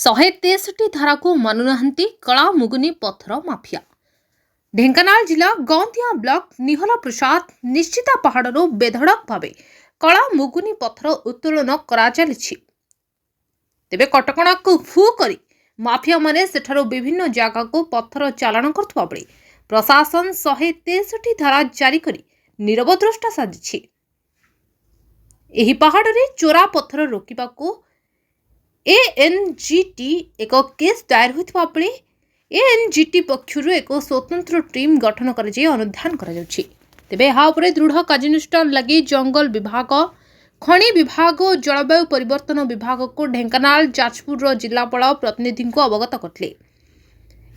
163 धारा को मानुनाहांती कला मुगुनी पत्थर माफिया। ढेंकानाल जिला गौंदिया ब्लॉक निहला प्रसाद निश्चिता पहाड़ू बेधड़क भाव कला मुगुनी पत्थर उत्तोलन करा चलिछि। तेबे कटकणा को फू करी माफिया माने सेठारो विभिन्न जगह को पत्थर चालाण करथुवा बेले प्रशासन 163 धारा जारी करी नीरव द्रष्टा साजिछि। एही पहाड़े चोरा पत्थर रोकिबाकू एएनजीटी एक केस दायर होइथिबा बेले एएनजीटी पक्षरु एक स्वतंत्र टीम गठन कर अनुधान करा जाउछि। तेबे हा उपरे दृढ़ कार्यानुष्ठान लगी जंगल विभाग, खनि विभाग और जलवायु परिवर्तन विभाग को ढेंकानाल जाजपुर जिलापाल प्रतिनिधि को अवगत करथिले।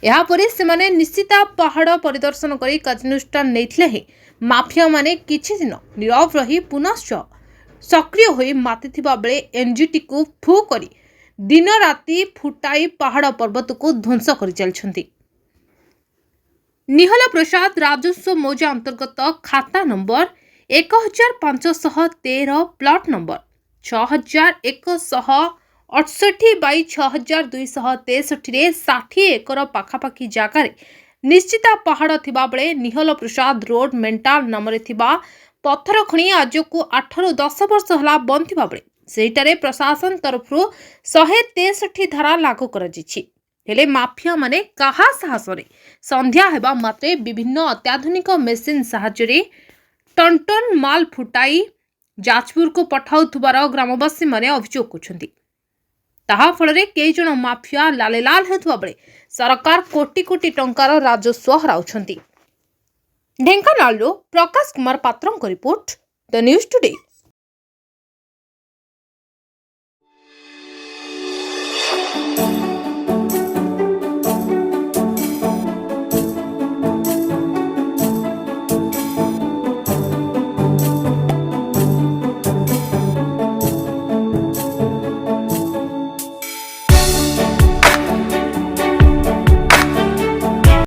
एहा परे सेमाने निश्चिता पहाड़ परिदर्शन करी कार्यानुष्ठान नैथिले हे माफिया माने किछि दिन नीरव रही पुनश्च सक्रिय होई मातिथिबा बेले एनजीटी को फू करी दिन राति फुटाई पहाड़ पर्वत को ध्वंस कर चलछंती। निहला प्रसाद राजस्व मौजा अंतर्गत खाता नंबर 1513 प्लॉट नंबर 6168/6263 रे 60 एकर पाखापाखी जगार निश्चिता पहाड़ थिबा बेले निहला प्रसाद रोड मेंटाल नाम थिबा पत्थर खणी आज को 8 ରୁ 10 वर्ष हला बंद थिबा बेले सेटारे प्रशासन तरफ 163 धारा लागू कर हेले माफिया माने कहा साहस रे संध्या हेबा मात्रे विभिन्न अत्याधुनिक मेसिन साहाय्य टन टन माल फुटाई जाजपुर को पठाउथुबार ग्रामवासी माने अभियोग करछंती। ताहा फलरे कई जन माफिया लाले लाल हेतुवा बेले सरकार कोटी कोटी टंकार राजस्व हराउछंती। ढेंकानाल प्रकाश कुमार पात्रंक रिपोर्ट द न्यूज टुडे।